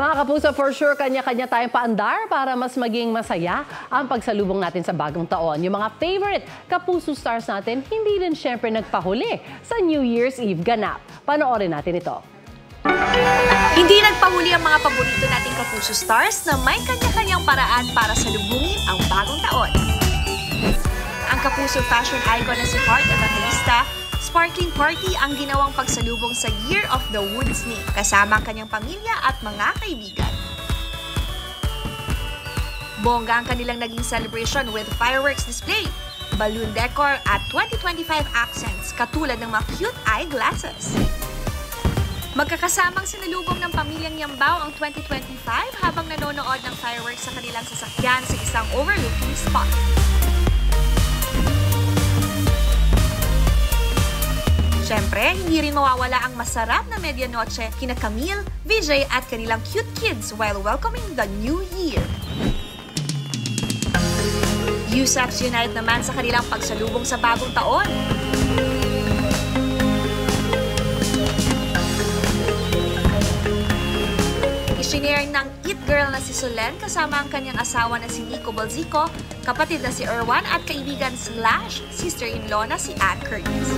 Mga kapuso, for sure, kanya-kanya tayong paandar para mas maging masaya ang pagsalubong natin sa bagong taon. Yung mga favorite kapuso stars natin, hindi rin syempre nagpahuli sa New Year's Eve ganap. Panoorin natin ito. Hindi nagpahuli ang mga paborito nating kapuso stars na may kanya-kanyang paraan para salubungin ang bagong taon. Ang kapuso fashion icon na si Heart Evangelista, sparkling party ang ginawang pagsalubong sa Year of the Wood Snake kasama ang kanyang pamilya at mga kaibigan. Bongga ang kanilang naging celebration with fireworks display, balloon decor at 2025 accents katulad ng mga cute eyeglasses. Magkakasamang sinalubong ng pamilyang Yambao ang 2025 habang nanonood ng fireworks sa kanilang sasakyan sa isang overlooking spot. Siyempre, hindi rin mawawala ang masarap na medianoche kina Camille, Vijay at kanilang cute kids while welcoming the new year. USAPs Unite naman sa kanilang pagsalubong sa bagong taon. Isinare ng It Girl na si Solen kasama ang kanyang asawa na si Nico Balzico, kapatid na si Erwan at kaibigan / sister-in-law na si Ann Curtis.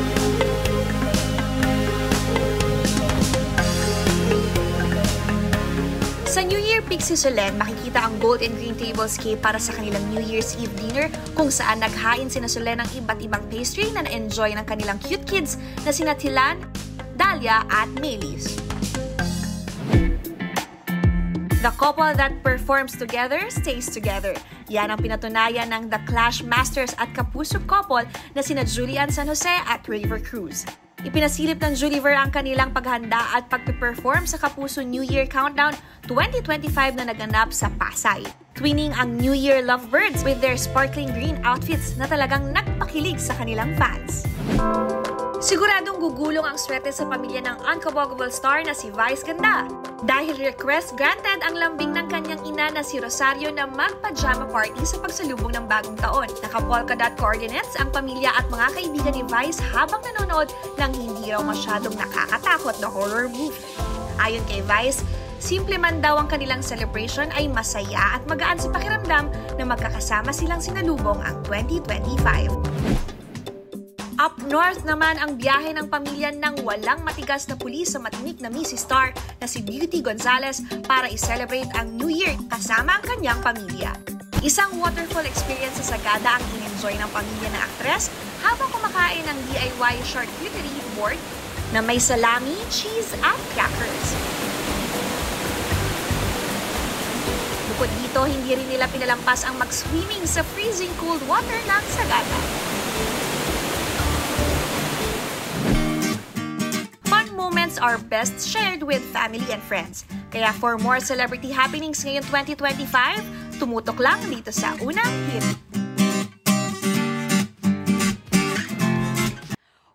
Sa New Year pic si Solen, makikita ang gold and green tablescape para sa kanilang New Year's Eve dinner kung saan naghain sina Solen ng iba't ibang pastry na na-enjoy ng kanilang cute kids na sina Tilan, Dalia at Melis. The couple that performs together stays together. Yan ang pinatunayan ng The Clash Masters at Kapuso couple na sina Julian San Jose at River Cruz. Ipinasilip ng Juliver ang kanilang paghanda at pagpe-perform sa Kapuso New Year Countdown 2025 na naganap sa Pasay. Twinning ang New Year lovebirds with their sparkling green outfits na talagang nagpakilig sa kanilang fans. Siguradong gugulong ang swerte sa pamilya ng unkabogable star na si Vice Ganda. Dahil request granted ang lambing ng kanyang ina na si Rosario na mag-pajama party sa pagsalubong ng bagong taon. Naka-polka dot coordinates ang pamilya at mga kaibigan ni Vice habang nanonood ng hindi raw masyadong nakakatakot na horror movie. Ayon kay Vice, simple man daw ang kanilang celebration ay masaya at magaan sa pakiramdam na magkakasama silang sinalubong ang 2025. Up north naman ang biyahe ng pamilya ng walang matigas na pulis sa matinik na Mrs. Star na si Beauty Gonzalez para i-celebrate ang New Year kasama ang kanyang pamilya. Isang waterfall experience sa Sagada ang in-enjoy ng pamilya ng aktres habang kumakain ng DIY charcuterie board na may salami, cheese at crackers. Bukod dito, hindi rin nila pinalampas ang mag-swimming sa freezing cold water ng Sagada. Moments are best shared with family and friends. Kaya for more celebrity happenings ngayong 2025, tumutok lang dito sa Unang Hirit.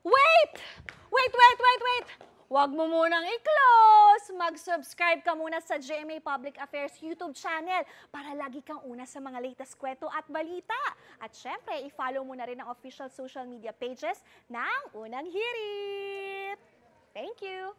Wait! Huwag mo munang i-close! Mag-subscribe ka muna sa GMA Public Affairs YouTube channel para lagi kang una sa mga latest kwento at balita. At syempre, i-follow mo na rin ang official social media pages ng Unang Hirit. Thank you!